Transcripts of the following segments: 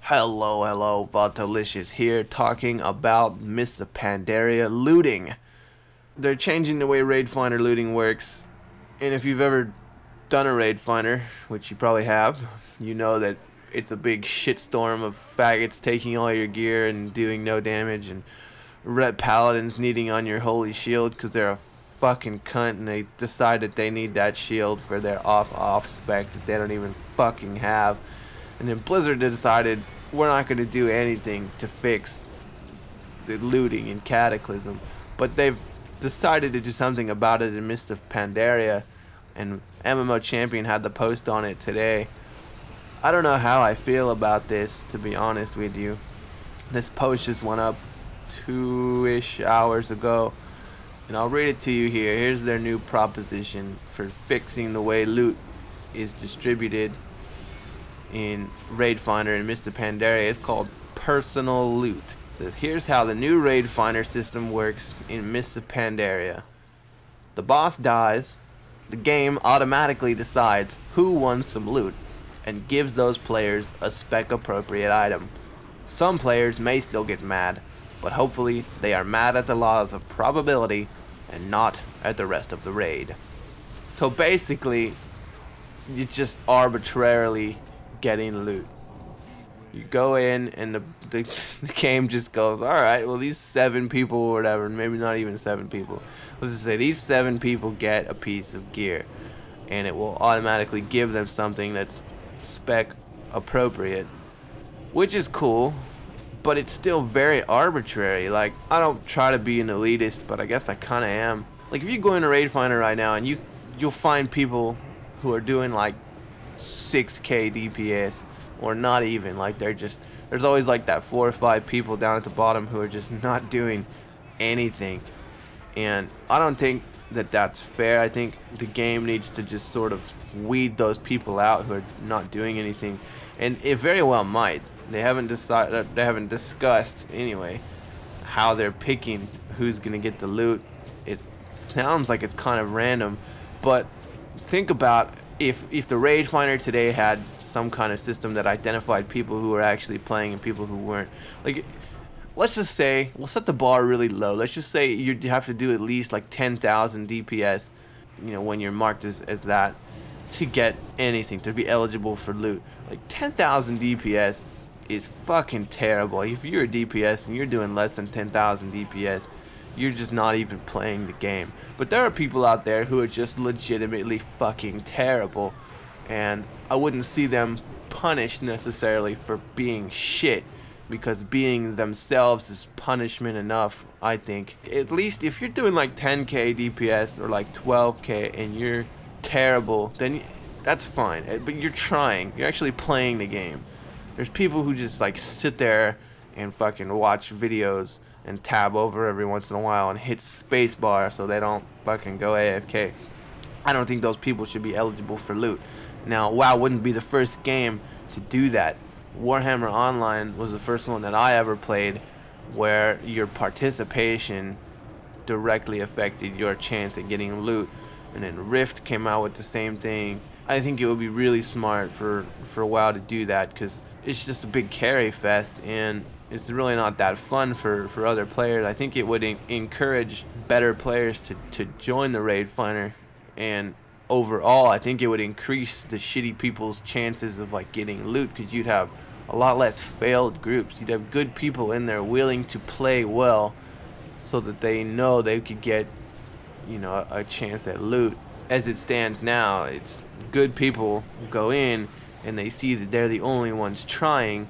Hello, Vatolicious here, talking about Mr. Pandaria looting. They're changing the way Raid Finder looting works, and if you've ever done a Raid Finder, which you probably have, you know that it's a big shitstorm of faggots taking all your gear and doing no damage, and red paladins needing on your holy shield because they're a fucking cunt and they decide that they need that shield for their off spec that they don't even fucking have. And then Blizzard decided we're not going to do anything to fix the looting in Cataclysm, but they've decided to do something about it in Mist of Pandaria, and MMO Champion had the post on it today. I don't know how I feel about this, to be honest with you. This post just went up 2-ish hours ago, and I'll read it to you here. Here's their new proposition for fixing the way loot is distributed in Raid Finder and Mr. Pandaria. It's called personal loot. It says, here's how the new Raid Finder system works in Mr. Pandaria. The boss dies, the game automatically decides who won some loot and gives those players a spec appropriate item. Some players may still get mad, but hopefully they are mad at the laws of probability and not at the rest of the raid. So basically, you just arbitrarily getting loot. You go in and the game just goes, alright, well these 7 people or whatever, maybe not even 7 people, let's just say these 7 people get a piece of gear, and it will automatically give them something that's spec appropriate, which is cool, but it's still very arbitrary. Like, I don't try to be an elitist, but I guess I kind of am. Like, if you go into Raid Finder right now and you'll find people who are doing like 6k DPS, or not even, like there's always like that 4 or 5 people down at the bottom who are just not doing anything, and I don't think that that's fair. I think the game needs to just sort of weed those people out who are not doing anything, and it very well might. They haven't decided, they haven't discussed anyway how they're picking who's gonna get the loot. It sounds like it's kind of random, but think about if the Raid Finder today had some kind of system that identified people who were actually playing and people who weren't. Like, let's just say, we'll set the bar really low. Let's just say you have to do at least like 10,000 DPS, you know, when you're marked as that, to get anything, to be eligible for loot. Like 10,000 DPS is fucking terrible. If you're a DPS and you're doing less than 10,000 DPS, you're just not even playing the game. But there are people out there who are just legitimately fucking terrible, and I wouldn't see them punished necessarily for being shit, because being themselves is punishment enough, I think. At least if you're doing like 10k DPS or like 12k and you're terrible, then that's fine, but you're trying, you're actually playing the game. There's people who just like sit there and fucking watch videos and tab over every once in a while and hit spacebar so they don't fucking go AFK. I don't think those people should be eligible for loot. Now, WoW wouldn't be the first game to do that. Warhammer Online was the first one that I ever played where your participation directly affected your chance at getting loot. And then Rift came out with the same thing. I think it would be really smart for WoW to do that, because it's just a big carry fest and it's really not that fun for other players. I think it would encourage better players to join the Raid Finder, and overall I think it would increase the shitty people's chances of like getting loot, because you'd have a lot less failed groups. You'd have good people in there willing to play well so that they know they could get, you know, a chance at loot. As it stands now, it's good people go in and they see that they're the only ones trying,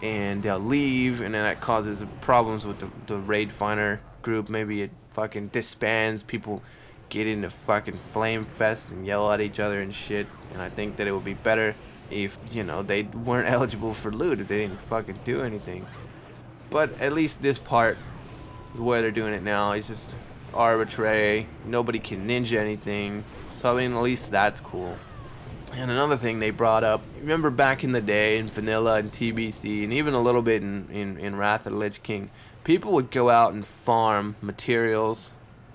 and they'll leave, and then that causes problems with the Raid Finder group. Maybe it fucking disbands, people get into fucking flame fest and yell at each other and shit. And I think that it would be better if, you know, they weren't eligible for loot, if they didn't fucking do anything. But at least this part, the way they're doing it now, is just arbitrary. Nobody can ninja anything, so I mean, at least that's cool. And another thing they brought up, remember back in the day in Vanilla and TBC, and even a little bit in Wrath of the Lich King, people would go out and farm materials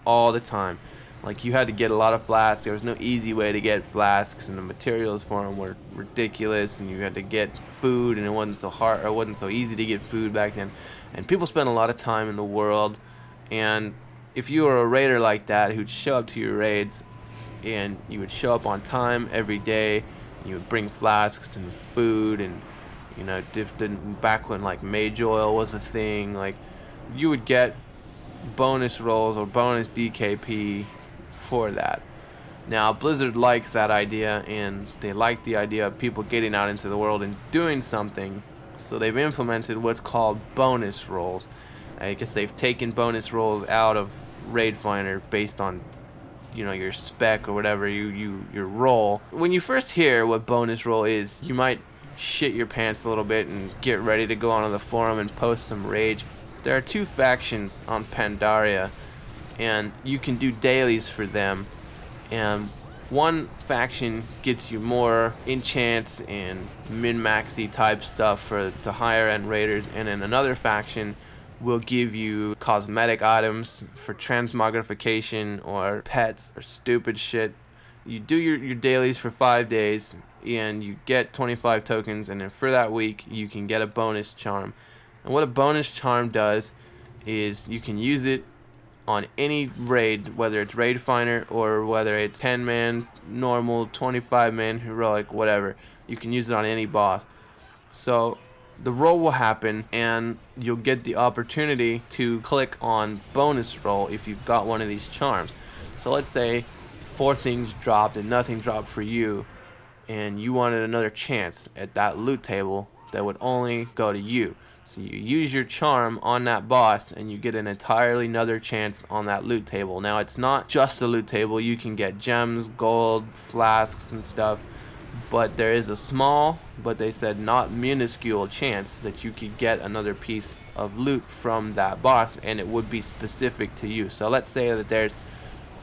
all the time. Like, you had to get a lot of flasks. There was no easy way to get flasks, and the materials for them were ridiculous, and you had to get food, and it wasn't so hard, or it wasn't so easy to get food back then. And people spent a lot of time in the world, and if you were a raider like that who'd show up to your raids, and you would show up on time every day, and you would bring flasks and food, and you know, back when like mage oil was a thing, like, you would get bonus rolls or bonus DKP for that. Now Blizzard likes that idea, and they like the idea of people getting out into the world and doing something, so they've implemented what's called bonus rolls. I guess they've taken bonus rolls out of Raid Finder based on, you know, your spec or whatever your roll. When you first hear what bonus roll is, you might shit your pants a little bit and get ready to go onto the forum and post some rage. There are two factions on Pandaria, and you can do dailies for them, and one faction gets you more enchants and min-maxy type stuff for the higher end raiders, and then another faction will give you cosmetic items for transmogrification or pets or stupid shit. You do your dailies for 5 days and you get 25 tokens, and then for that week you can get a bonus charm. And what a bonus charm does is you can use it on any raid, whether it's Raid Finder or whether it's 10-man, normal, 25-man, heroic, whatever. You can use it on any boss. So the roll will happen, and you'll get the opportunity to click on bonus roll if you've got one of these charms. So let's say 4 things dropped and nothing dropped for you, and you wanted another chance at that loot table that would only go to you. So you use your charm on that boss and you get an entirely another chance on that loot table. Now it's not just a loot table, you can get gems, gold, flasks and stuff, but there is a small, but they said not minuscule chance that you could get another piece of loot from that boss, and it would be specific to you. So let's say that there's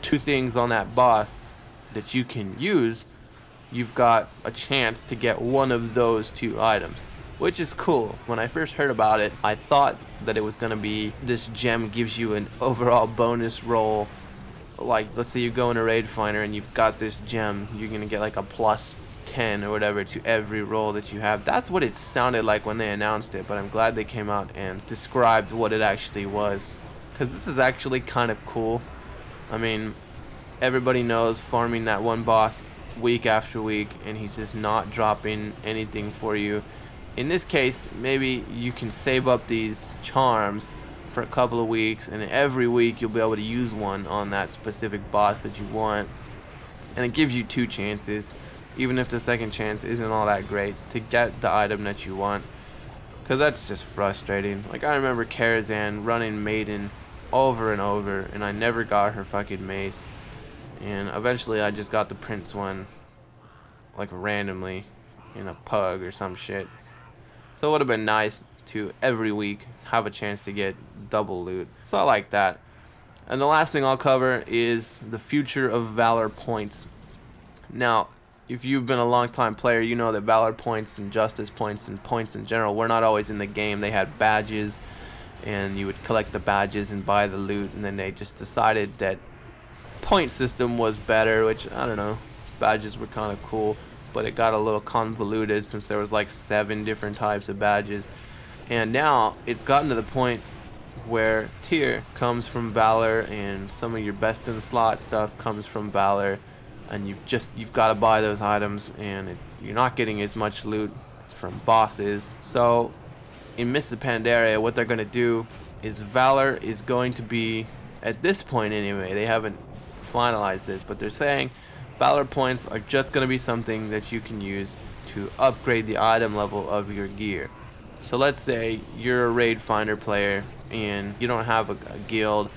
2 things on that boss that you can use, you've got a chance to get one of those 2 items, which is cool. When I first heard about it, I thought that it was gonna be this gem gives you an overall bonus roll. Like, let's say you go in a Raid Finder and you've got this gem, you're gonna get like a plus 10 or whatever to every roll that you have. That's what it sounded like when they announced it, but I'm glad they came out and described what it actually was, because this is actually kind of cool. I mean, everybody knows farming that one boss week after week and he's just not dropping anything for you. In this case, maybe you can save up these charms for a couple of weeks, and every week you'll be able to use one on that specific boss that you want, and it gives you 2 chances, even if the second chance isn't all that great, to get the item that you want, because that's just frustrating. Like, I remember Karazhan running Maiden over and over, and I never got her fucking mace, and eventually I just got the Prince one, like, randomly in a pug or some shit. So it would have been nice to every week have a chance to get double loot. So I like that. And the last thing I'll cover is the future of Valor points. Now, if you've been a long time player, you know that Valor points and Justice points and points in general were not always in the game. They had badges, and you would collect the badges and buy the loot, and then they just decided that point system was better, which, I don't know, badges were kind of cool, but it got a little convoluted since there was like 7 different types of badges. And now it's gotten to the point where tier comes from Valor, and some of your best in slot stuff comes from Valor, and you've got to buy those items, and you're not getting as much loot from bosses. So in Mists of Pandaria, what they're going to do is Valor is going to be, at this point anyway, they haven't finalized this, but they're saying Valor points are just going to be something that you can use to upgrade the item level of your gear. So let's say you're a Raid Finder player and you don't have a guild,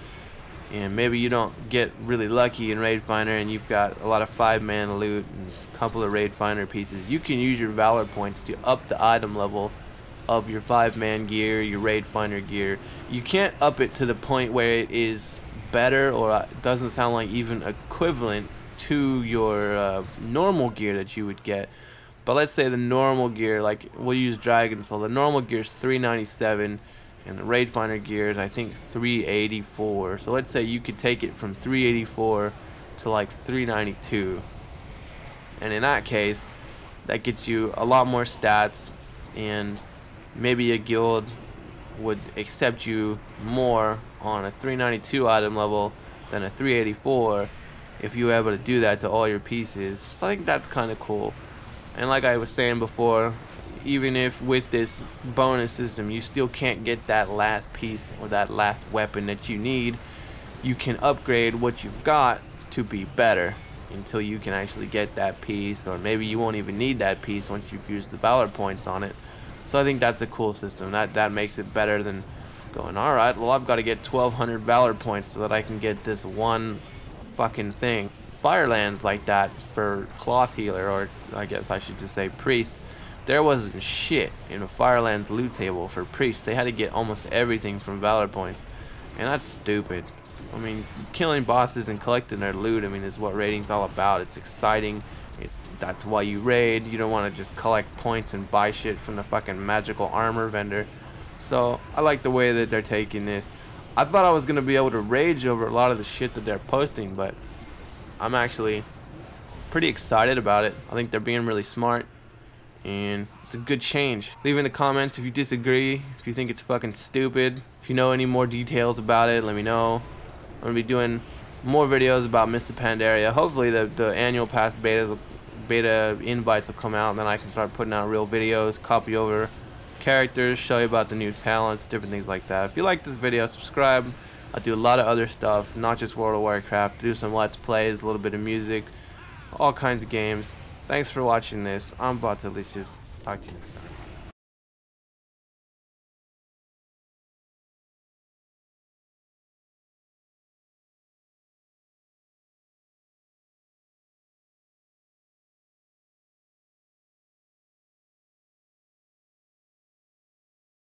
and maybe you don't get really lucky in Raid Finder and you've got a lot of 5-man loot and a couple of Raid Finder pieces. You can use your Valor points to up the item level of your 5-man gear, your Raid Finder gear. You can't up it to the point where it is better, or it doesn't sound like even equivalent to your normal gear that you would get. But let's say the normal gear, like we'll use Dragon Soul, the normal gear is 397 and the Raid Finder gear is I think 384. So let's say you could take it from 384 to like 392, and in that case that gets you a lot more stats, and maybe a guild would accept you more on a 392 item level than a 384 if you were able to do that to all your pieces. So I think that's kind of cool. And like I was saying before, even if with this bonus system you still can't get that last piece or that last weapon that you need, you can upgrade what you've got to be better until you can actually get that piece, or maybe you won't even need that piece once you've used the valor points on it. So I think that's a cool system. That makes it better than going, alright, well I've got to get 1200 valor points so that I can get this one fucking thing. Firelands like that for cloth healer, or I guess I should just say priest, there wasn't shit in a Firelands loot table for priests. They had to get almost everything from valor points, and that's stupid. I mean, killing bosses and collecting their loot, I mean, is what raiding's all about. It's exciting. That's why you raid. You don't want to just collect points and buy shit from the fucking magical armor vendor. So I like the way that they're taking this. I thought I was going to be able to rage over a lot of the shit that they're posting, but I'm actually pretty excited about it. I think they're being really smart, and it's a good change. Leave in the comments if you disagree, if you think it's fucking stupid. If you know any more details about it, let me know. I'm going to be doing more videos about Mr. Pandaria. Hopefully the annual pass beta invites will come out, and then I can start putting out real videos, copy over characters, show you about the new talents, different things like that. If you like this video, subscribe. I do a lot of other stuff, not just World of Warcraft. Do some Let's Plays, a little bit of music, all kinds of games. Thanks for watching this. I'm Vatolicious. Talk to you next time.